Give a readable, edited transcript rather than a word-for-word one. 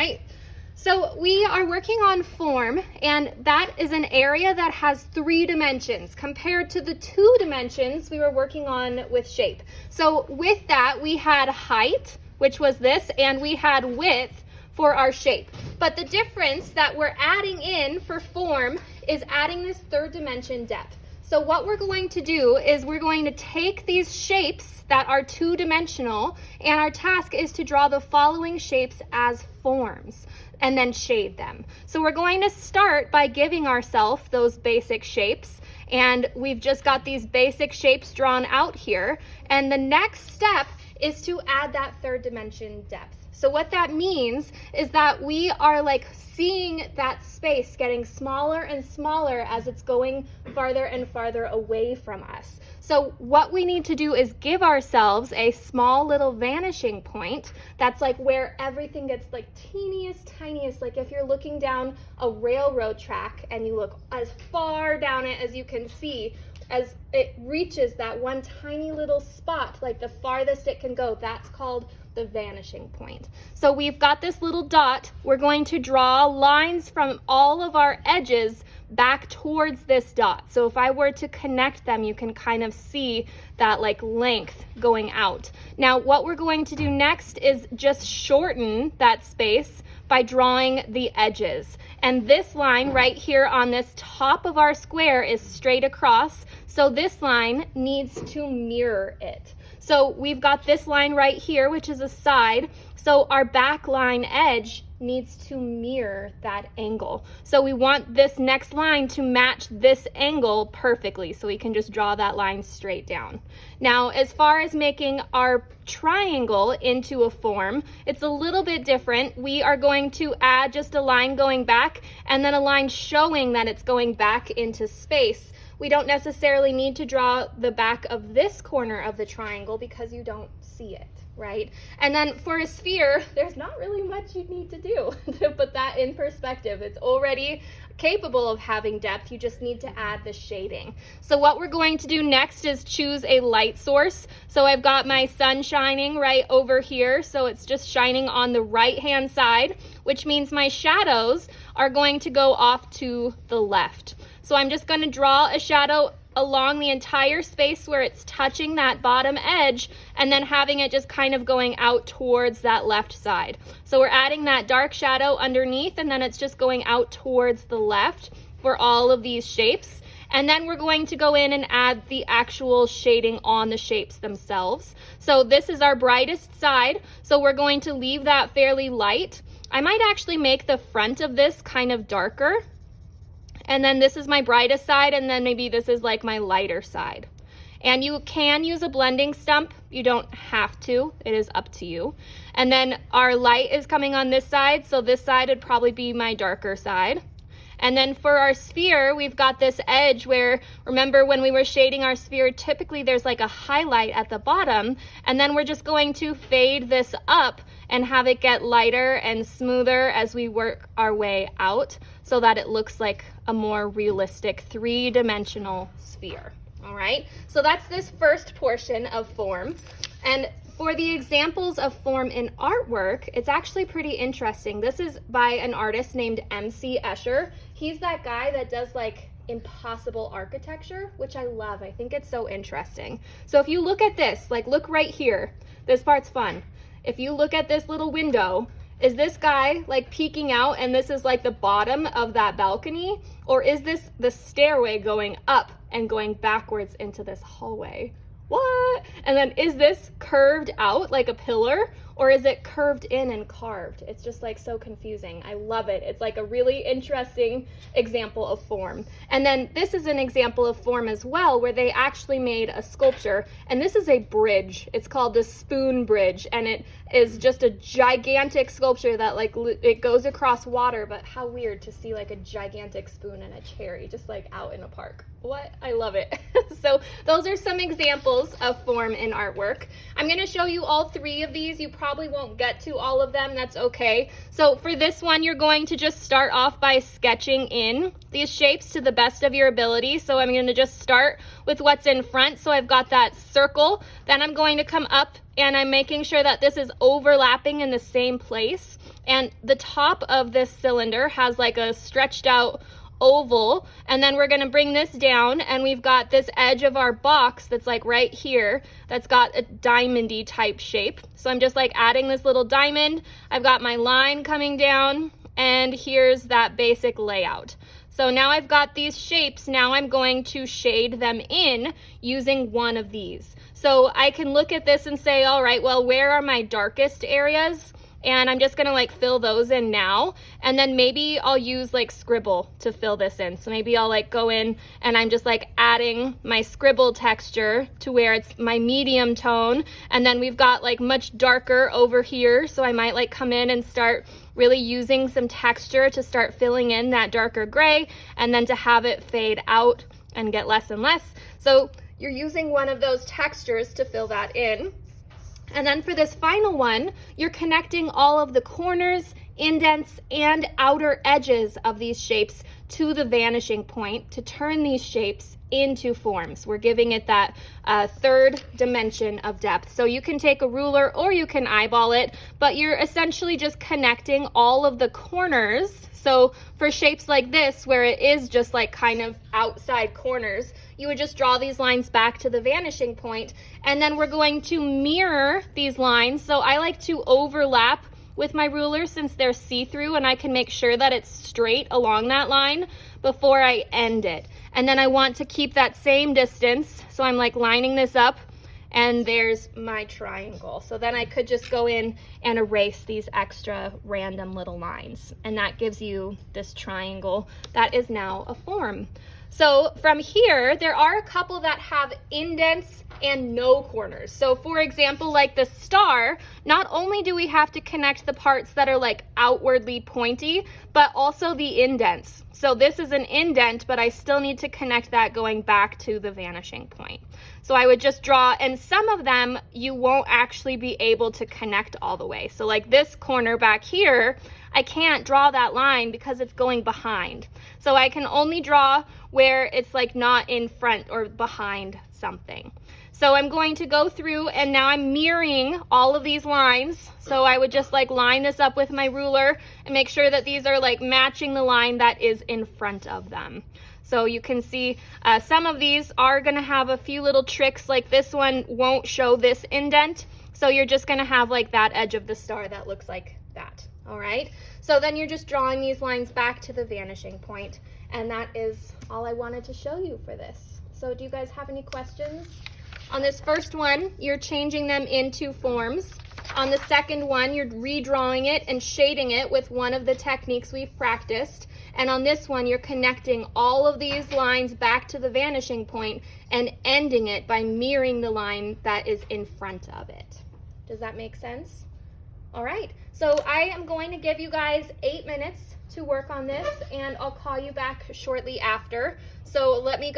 right. So we are working on form, and that is an area that has 3 dimensions compared to the 2 dimensions we were working on with shape. So with that, we had height, which was this, and we had width for our shape. But the difference that we're adding in for form is adding this 3rd dimension depth. So what we're going to do is we're going to take these shapes that are 2-dimensional, and our task is to draw the following shapes as forms and then shade them. So we're going to start by giving ourselves those basic shapes, and we've just got these basic shapes drawn out here. And the next step is to add that 3rd dimension depth. So what that means is that we are like seeing that space getting smaller and smaller as it's going farther and farther away from us. So what we need to do is give ourselves a small little vanishing point that's like where everything gets like teeniest, tiniest, like if you're looking down a railroad track and you look as far down it as you can see, as it reaches that one tiny little spot, like the farthest it can go, that's called the vanishing point. So we've got this little dot. We're going to draw lines from all of our edges back towards this dot. So if I were to connect them, you can kind of see that like length going out. Now what we're going to do next is just shorten that space by drawing the edges. And this line right here on this top of our square is straight across, so this line needs to mirror it. So we've got this line right here, which is a side, so our back line edge needs to mirror that angle. So we want this next line to match this angle perfectly, so we can just draw that line straight down. Now, as far as making our triangle into a form, it's a little bit different. We are going to add just a line going back and then a line showing that it's going back into space. We don't necessarily need to draw the back of this corner of the triangle because you don't see it, right? And then for a sphere, there's not really much you need to do to put that in perspective. It's already capable of having depth. You just need to add the shading. So what we're going to do next is choose a light source. So I've got my sun shining right over here. So it's just shining on the right-hand side, which means my shadows are going to go off to the left. So I'm just going to draw a shadow along the entire space where it's touching that bottom edge and then having it just kind of going out towards that left side. So we're adding that dark shadow underneath, and then it's just going out towards the left for all of these shapes. And then we're going to go in and add the actual shading on the shapes themselves. So this is our brightest side, so we're going to leave that fairly light. I might actually make the front of this kind of darker. And then this is my brightest side, and then maybe this is like my lighter side. And you can use a blending stump. You don't have to. It is up to you. And then our light is coming on this side, so this side would probably be my darker side. And then for our sphere, we've got this edge where, remember when we were shading our sphere, typically there's like a highlight at the bottom, and then we're just going to fade this up and have it get lighter and smoother as we work our way out so that it looks like a more realistic 3-dimensional sphere. All right, so that's this first portion of form. And for the examples of form in artwork, it's actually pretty interesting. This is by an artist named M.C. Escher. He's that guy that does like impossible architecture, which I love. I think it's so interesting. So if you look at this, like look right here, this part's fun. If you look at this little window, is this guy like peeking out and this is like the bottom of that balcony? Or is this the stairway going up and going backwards into this hallway? What? And then is this curved out like a pillar, or is it curved in and carved? It's just like so confusing. I love it. It's like a really interesting example of form. And then this is an example of form as well, where they actually made a sculpture, and this is a bridge. It's called the Spoon Bridge, and it is just a gigantic sculpture that like it goes across water. But how weird to see like a gigantic spoon and a cherry just like out in a park. What? I love it. So those are some examples of form in artwork. I'm going to show you all 3 of these. You probably won't get to all of them. That's okay. So for this one, you're going to just start off by sketching in these shapes to the best of your ability. So I'm going to just start with what's in front. So I've got that circle. Then I'm going to come up and I'm making sure that this is overlapping in the same place. And the top of this cylinder has like a stretched out oval, and then we're going to bring this down, and we've got this edge of our box that's like right here that's got a diamondy type shape. So I'm just like adding this little diamond. I've got my line coming down, and here's that basic layout. So now I've got these shapes. Now I'm going to shade them in using one of these. So I can look at this and say, all right, well, where are my darkest areas? And I'm just gonna like fill those in now. And then maybe I'll use like scribble to fill this in. So maybe I'll like go in and I'm just like adding my scribble texture to where it's my medium tone. And then we've got like much darker over here. So I might like come in and start really using some texture to start filling in that darker gray, and then to have it fade out and get less and less. So you're using one of those textures to fill that in. And then for this final one, you're connecting all of the corners, indents, and outer edges of these shapes to the vanishing point to turn these shapes into forms. We're giving it that third dimension of depth. So you can take a ruler or you can eyeball it, but you're essentially just connecting all of the corners. So for shapes like this, where it is just like kind of outside corners, you would just draw these lines back to the vanishing point, and then we're going to mirror these lines. So I like to overlap with my ruler since they're see-through, and I can make sure that it's straight along that line before I end it. And then I want to keep that same distance, so I'm like lining this up, and there's my triangle. So then I could just go in and erase these extra random little lines, and that gives you this triangle that is now a form. So from here, there are a couple that have indents and no corners. So for example, like the star, not only do we have to connect the parts that are like outwardly pointy, but also the indents. So this is an indent, but I still need to connect that going back to the vanishing point. So I would just draw, and some of them you won't actually be able to connect all the way. So like this corner back here, I can't draw that line because it's going behind. So I can only draw where it's like not in front or behind something. So I'm going to go through, and now I'm mirroring all of these lines. So I would just like line this up with my ruler and make sure that these are like matching the line that is in front of them. So you can see some of these are gonna have a few little tricks, like this one won't show this indent. So you're just gonna have like that edge of the star that looks like that. All right, so then you're just drawing these lines back to the vanishing point, and that is all I wanted to show you for this. So do you guys have any questions? On this first one, you're changing them into forms. On the second one, you're redrawing it and shading it with one of the techniques we've practiced. And on this one, you're connecting all of these lines back to the vanishing point and ending it by mirroring the line that is in front of it. Does that make sense? All right, so I am going to give you guys 8 minutes to work on this, and I'll call you back shortly after. So let me go